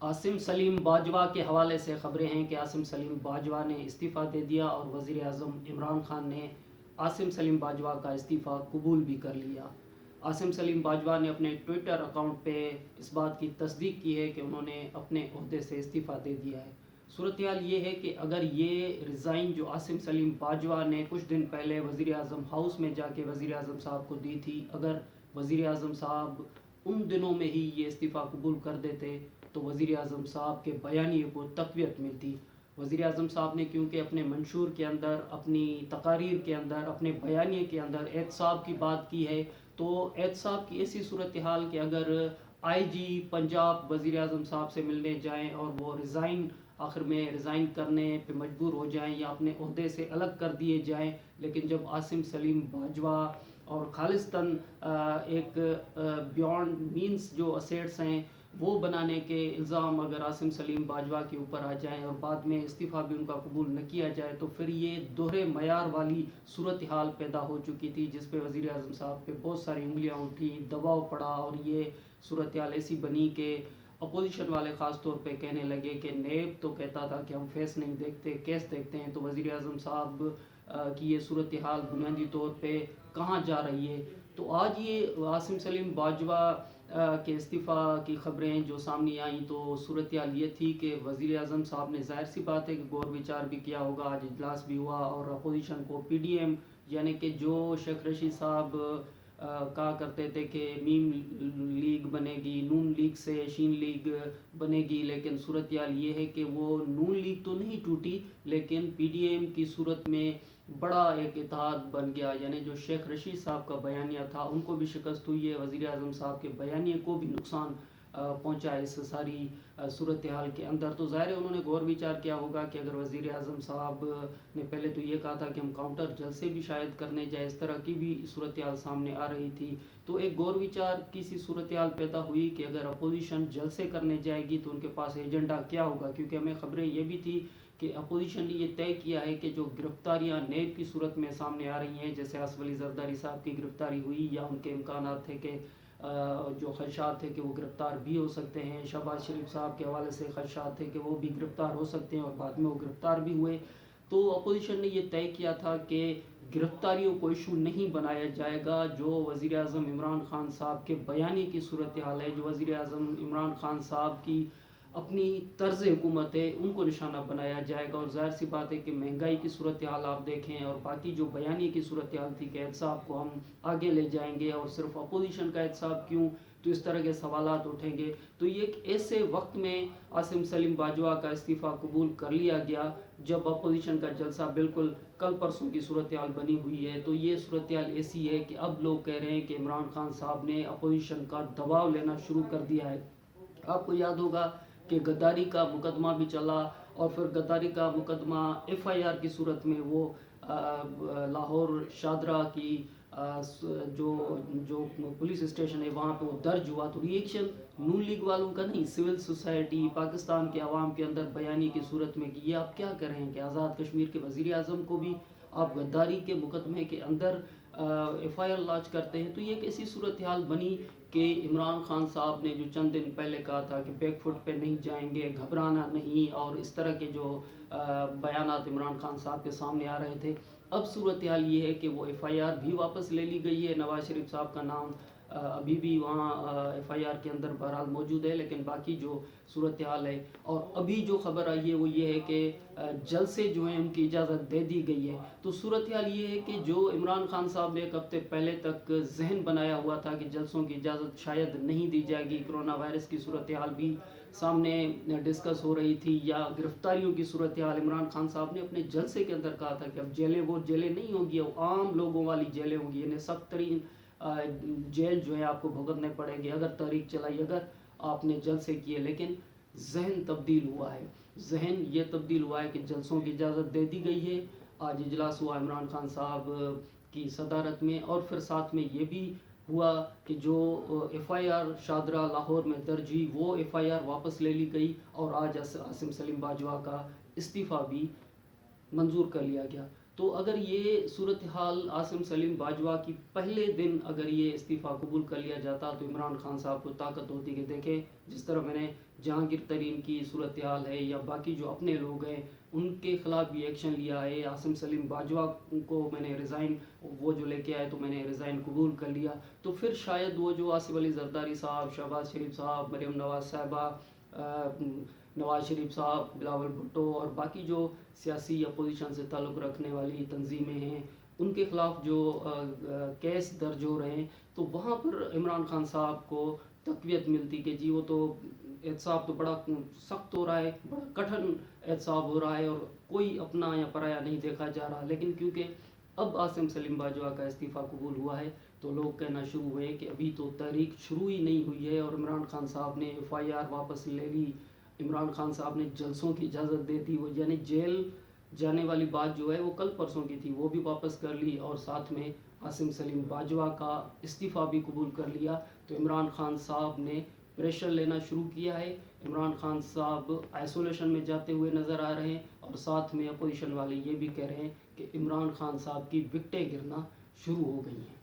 عاصم سلیم باجوہ کے حوالے سے خبریں ہیں کہ عاصم سلیم باجوہ نے استعفیٰ دے دیا اور وزیر اعظم عمران خان نے عاصم سلیم باجوہ کا استعفیٰ قبول بھی کر لیا۔ عاصم سلیم باجوہ نے اپنے ٹویٹر اکاؤنٹ پہ اس بات کی تصدیق کی ہے کہ انہوں نے اپنے عہدے سے استعفیٰ دے دیا ہے۔ صورتحال یہ ہے کہ اگر یہ ریزائن جو عاصم سلیم باجوہ نے کچھ دن پہلے وزیر اعظم ہاؤس میں جا کے وزیر اعظم صاحب کو دی تھی، اگر وزیر اعظم صاحب ان دنوں میں ہی یہ استعفیٰ قبول کر دیتے تو وزیر اعظم صاحب کے بیانیے کو تقویت ملتی۔ وزیر اعظم صاحب نے کیونکہ اپنے منشور کے اندر، اپنی تقاریر کے اندر، اپنے بیانیے کے اندر احتساب کی بات کی ہے، تو احتساب کی ایسی صورتحال کہ اگر آئی جی پنجاب وزیر اعظم صاحب سے ملنے جائیں اور وہ آخر میں ریزائن کرنے پہ مجبور ہو جائیں یا اپنے عہدے سے الگ کر دیے جائیں، لیکن جب عاصم سلیم باجوہ اور خالصتاً ایک بیونڈ مینس جو اسیٹس ہیں وہ بنانے کے الزام اگر عاصم سلیم باجوہ کے اوپر آ جائیں اور بعد میں استعفیٰ بھی ان کا قبول نہ کیا جائے، تو پھر یہ دوہرے معیار والی صورتحال پیدا ہو چکی تھی جس پہ وزیر اعظم صاحب پہ بہت ساری انگلیاں اٹھی، دباؤ پڑا، اور یہ صورتحال ایسی بنی کہ اپوزیشن والے خاص طور پہ کہنے لگے کہ نیب تو کہتا تھا کہ ہم فیس نہیں دیکھتے، کیس دیکھتے ہیں، تو وزیر اعظم صاحب کی یہ صورتحال بنیادی طور پہ کہاں جا رہی ہے۔ تو آج یہ عاصم سلیم باجوہ کے استعفیٰ کی خبریں جو سامنے آئیں تو صورتحال یہ تھی کہ وزیر اعظم صاحب نے ظاہر سی بات ہے کہ غور وچار بھی کیا ہوگا، آج اجلاس بھی ہوا، اور اپوزیشن کو پی ڈی ایم یعنی کہ جو شیخ رشید صاحب کہا کرتے تھے کہ میم لیگ بنے گی، نون لیگ سے شین لیگ بنے گی، لیکن صورتحال یہ ہے کہ وہ نون لیگ تو نہیں ٹوٹی لیکن پی ڈی ایم کی صورت میں بڑا ایک اتحاد بن گیا، یعنی جو شیخ رشید صاحب کا بیانیہ تھا ان کو بھی شکست ہوئی ہے، وزیر اعظم صاحب کے بیانیے کو بھی نقصان پہنچا اس ساری صورتحال کے اندر۔ تو ظاہر ہے انہوں نے غور وچار کیا ہوگا کہ اگر وزیر اعظم صاحب نے پہلے تو یہ کہا تھا کہ ہم کاؤنٹر جلسے بھی شاید کرنے جائیں، اس طرح کی بھی صورتحال سامنے آ رہی تھی، تو ایک غور وچار کی سی صورتحال پیدا ہوئی کہ اگر اپوزیشن جلسے کرنے جائے گی تو ان کے پاس ایجنڈا کیا ہوگا، کیونکہ ہمیں خبریں یہ بھی تھی کہ اپوزیشن نے یہ طے کیا ہے کہ جو گرفتاریاں نیب کی صورت میں سامنے آ رہی ہیں، جیسے آصف علی زرداری صاحب کی گرفتاری ہوئی یا ان کے امکانات تھے کہ جو خدشات تھے کہ وہ گرفتار بھی ہو سکتے ہیں، شہباز شریف صاحب کے حوالے سے خدشات تھے کہ وہ بھی گرفتار ہو سکتے ہیں اور بعد میں وہ گرفتار بھی ہوئے، تو اپوزیشن نے یہ طے کیا تھا کہ گرفتاریوں کو ایشو نہیں بنایا جائے گا۔ جو وزیر اعظم عمران خان صاحب کے بیانیے کی صورتحال ہے، جو وزیر اعظم عمران خان صاحب کی اپنی طرز حکومت ہے، ان کو نشانہ بنایا جائے گا، اور ظاہر سی بات ہے کہ مہنگائی کی صورتحال آپ دیکھیں اور باقی جو بیانیے کی صورتحال تھی کہ احتساب کو ہم آگے لے جائیں گے اور صرف اپوزیشن کا احتساب کیوں، تو اس طرح کے سوالات اٹھیں گے، تو یہ ایک ایسے وقت میں عاصم سلیم باجوہ کا استعفیٰ قبول کر لیا گیا جب اپوزیشن کا جلسہ بالکل کل پرسوں کی صورتحال بنی ہوئی ہے۔ تو یہ صورتحال ایسی ہے کہ اب لوگ کہہ رہے ہیں کہ عمران خان صاحب نے اپوزیشن کا دباؤ لینا شروع کر دیا ہے۔ آپ کو یاد ہوگا کہ غداری کا مقدمہ بھی چلا، اور پھر غداری کا مقدمہ ایف آئی آر کی صورت میں وہ لاہور شادرہ کی جو پولیس اسٹیشن ہے وہاں پہ وہ درج ہوا، تو ریئیکشن نون لیگ والوں کا نہیں، سول سوسائٹی پاکستان کے عوام کے اندر بیانی کی صورت میں کہ یہ آپ کیا کر رہے ہیں کہ آزاد کشمیر کے وزیر اعظم کو بھی آپ غداری کے مقدمے کے اندر ایف آئی آر لانچ کرتے ہیں۔ تو یہ ایک ایسی صورتحال بنی کہ عمران خان صاحب نے جو چند دن پہلے کہا تھا کہ بیک فٹ پہ نہیں جائیں گے، گھبرانا نہیں، اور اس طرح کے جو بیانات عمران خان صاحب کے سامنے آ رہے تھے، اب صورتحال یہ ہے کہ وہ ایف آئی آر بھی واپس لے لی گئی ہے، نواز شریف صاحب کا نام ابھی بھی وہاں ایف آئی آر کے اندر بہرحال موجود ہے، لیکن باقی جو صورتحال ہے، اور ابھی جو خبر آئی ہے وہ یہ ہے کہ جلسے جو ہیں ان کی اجازت دے دی گئی ہے۔ تو صورتحال یہ ہے کہ جو عمران خان صاحب نے ایک ہفتے پہلے تک ذہن بنایا ہوا تھا کہ جلسوں کی اجازت شاید نہیں دی جائے گی، کرونا وائرس کی صورتحال بھی سامنے ڈسکس ہو رہی تھی، یا گرفتاریوں کی صورتحال، عمران خان صاحب نے اپنے جلسے کے اندر کہا تھا کہ اب جیلیں وہ جیلیں نہیں ہوں گی، وہ عام لوگوں والی جیلیں ہوں گی، یعنی سخت ترین جیل جو ہے آپ کو بھگتنے پڑیں گے اگر تحریک چلائی، اگر آپ نے جلسے کیے، لیکن ذہن تبدیل ہوا ہے، ذہن یہ تبدیل ہوا ہے کہ جلسوں کی اجازت دے دی گئی ہے۔ آج اجلاس ہوا عمران خان صاحب کی صدارت میں، اور پھر ساتھ میں یہ بھی ہوا کہ جو F I R Shahdara Lahore میں درج ہوئی وہ ایف آئی آر واپس لے لی گئی، اور آج عاصم سلیم باجوہ کا استعفیٰ بھی منظور کر لیا گیا۔ تو اگر یہ صورتحال عاصم سلیم باجوہ کی پہلے دن اگر یہ استعفیٰ قبول کر لیا جاتا تو عمران خان صاحب کو طاقت ہوتی کہ دیکھیں جس طرح میں نے جہانگیر ترین کی صورتحال ہے یا باقی جو اپنے لوگ ہیں ان کے خلاف بھی ایکشن لیا ہے، عاصم سلیم باجوہ کو میں نے ریزائن وہ جو لے کے آئے تو میں نے ریزائن قبول کر لیا، تو پھر شاید وہ جو آصف علی زرداری صاحب، شہباز شریف صاحب، مریم نواز صاحبہ، نواز شریف صاحب، بلاول بھٹو اور باقی جو سیاسی اپوزیشن سے تعلق رکھنے والی تنظیمیں ہیں ان کے خلاف جو کیس درج ہو رہے ہیں، تو وہاں پر عمران خان صاحب کو تقویت ملتی کہ جی وہ تو احتساب تو بڑا سخت ہو رہا ہے، بڑا کٹھن احتساب ہو رہا ہے اور کوئی اپنا یا پرایا نہیں دیکھا جا رہا، لیکن کیونکہ اب عاصم سلیم باجوہ کا استعفیٰ قبول ہوا ہے تو لوگ کہنا شروع ہوئے کہ ابھی تو تحریک شروع ہی نہیں ہوئی ہے اور عمران خان صاحب نے FIR واپس لے لی، عمران خان صاحب نے جلسوں کی اجازت دے دی، وہ یعنی جیل جانے والی بات جو ہے وہ کل پرسوں کی تھی وہ بھی واپس کر لی اور ساتھ میں عاصم سلیم باجوہ کا استعفیٰ بھی قبول کر لیا، تو عمران خان صاحب نے پریشر لینا شروع کیا ہے، عمران خان صاحب آئسولیشن میں جاتے ہوئے نظر آ رہے ہیں اور ساتھ میں اپوزیشن والے یہ بھی کہہ رہے ہیں کہ عمران خان صاحب کی وکٹیں گرنا شروع ہو گئی ہیں۔